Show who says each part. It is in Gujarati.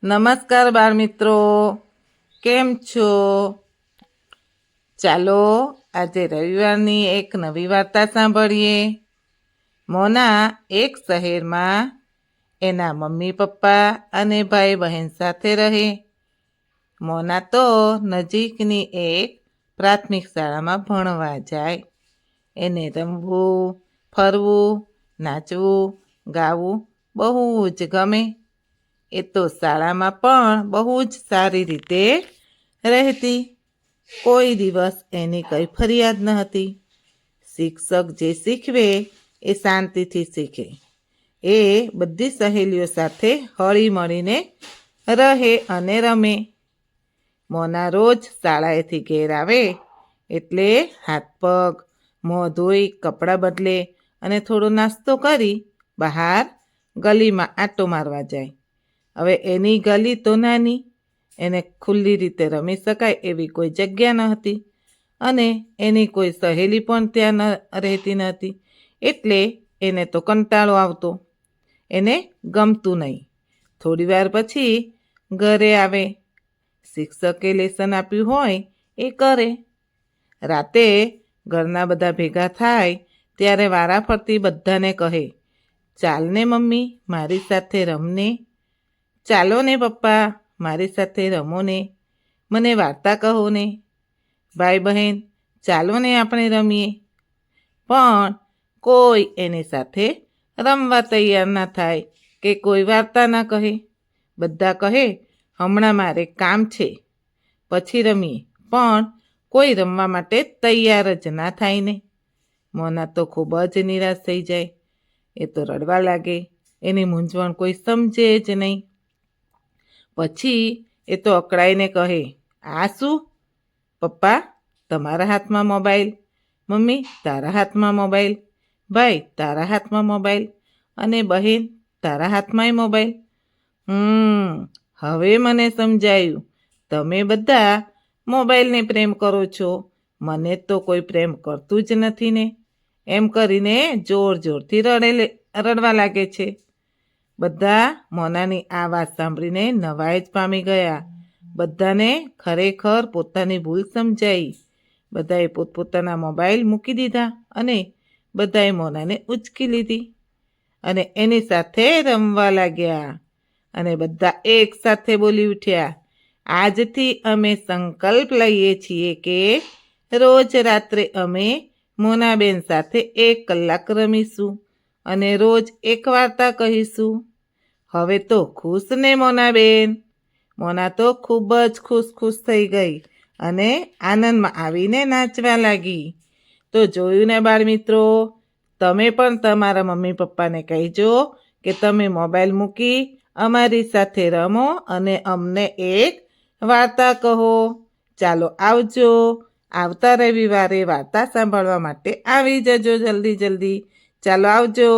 Speaker 1: નમસ્કાર બાળ મિત્રો, કેમ છો? ચાલો આજે રવિવારની એક નવી વાર્તા સાંભળીએ. મોના એક શહેરમાં એના મમ્મી પપ્પા અને ભાઈ બહેન સાથે રહે. મોના તો નજીકની એક પ્રાથમિક શાળામાં ભણવા જાય. એને રમવું, ફરવું, નાચવું, ગાવું બહુ જ ગમે. એ તો શાળામાં પણ બહુ જ સારી રીતે રહેતી. કોઈ દિવસ એની કંઈ ફરિયાદ ન હતી. શિક્ષક જે શીખવે એ શાંતિથી શીખે. એ બધી સહેલીઓ સાથે હળી મળીને રહે અને રમે. મોના રોજ શાળાએથી ઘેર આવે એટલે હાથ પગ, મોં ધોઈ, કપડાં બદલે અને થોડો નાસ્તો કરી બહાર ગલીમાં આંટો મારવા જાય. હવે એની ગલી તો નાની, એને ખુલ્લી રીતે રમી શકાય એવી કોઈ જગ્યા ન હતી અને એની કોઈ સહેલી પણ ત્યાં ન રહેતી નહોતી. એટલે એને તો કંટાળો આવતો. એને ગમતું નહીં. થોડી વાર પછી ઘરે આવે. શિક્ષકે લેસન આપ્યું હોય એ કરે. રાતે ઘરના બધા ભેગા થાય ત્યારે વારાફરતી બધાને કહે, ચાલ ને મમ્મી મારી સાથે રમને, ચાલો ને પપ્પા મારી સાથે રમો ને, મને વાર્તા કહો ને, ભાઈ બહેન ચાલો ને આપણે રમીએ. પણ કોઈ એની સાથે રમવા તૈયાર ના થાય કે કોઈ વાર્તા ના કહે. બધા કહે હમણાં મારે કામ છે, પછી રમીએ, પણ કોઈ રમવા માટે તૈયાર જ ના થાય ને. મોના તો ખૂબ જ નિરાશ થઈ જાય. એ તો રડવા લાગે. એની મૂંઝવણ કોઈ સમજે જ નહીં. પછી એ તો અકળાઈને કહે, આ શું? પપ્પા તમારા હાથમાં મોબાઈલ, મમ્મી તારા હાથમાં મોબાઈલ, ભાઈ તારા હાથમાં મોબાઈલ અને બહેન તારા હાથમાંય મોબાઈલ. હવે મને સમજાયું. તમે બધા મોબાઈલને પ્રેમ કરો છો, મને તો કોઈ પ્રેમ કરતું જ નથી ને. એમ કરીને જોર જોરથી રડવા લાગે છે. બધા મોનાની આ વાત સાંભળીને નવાઈ જ પામી ગયા. બધાને ખરેખર પોતાની ભૂલ સમજાઈ. બધાએ પોતપોતાના મોબાઈલ મૂકી દીધા અને બધાએ મોનાને ઉચકી લીધી અને એની સાથે રમવા લાગ્યા. અને બધા એક સાથે બોલી ઉઠ્યા, આજથી અમે સંકલ્પ લઈએ છીએ કે રોજ રાત્રે અમે મોનાબેન સાથે 1 કલાક રમીશું અને રોજ એક વાર્તા કહીશું. હવે તો ખુશ ને મોનાબેન? મોના તો ખૂબ જ ખુશ થઈ ગઈ અને આનંદમાં આવીને નાચવા લાગી. તો જોયું ને બાળ મિત્રો, તમે પણ તમારા મમ્મી પપ્પાને કહેજો કે તમે મોબાઈલ મૂકી અમારી સાથે રમો અને અમને એક વાર્તા કહો. ચાલો આવજો. આવતા રવિવારે વાર્તા સાંભળવા માટે આવી જજો જલ્દી. ચાલો આવજો.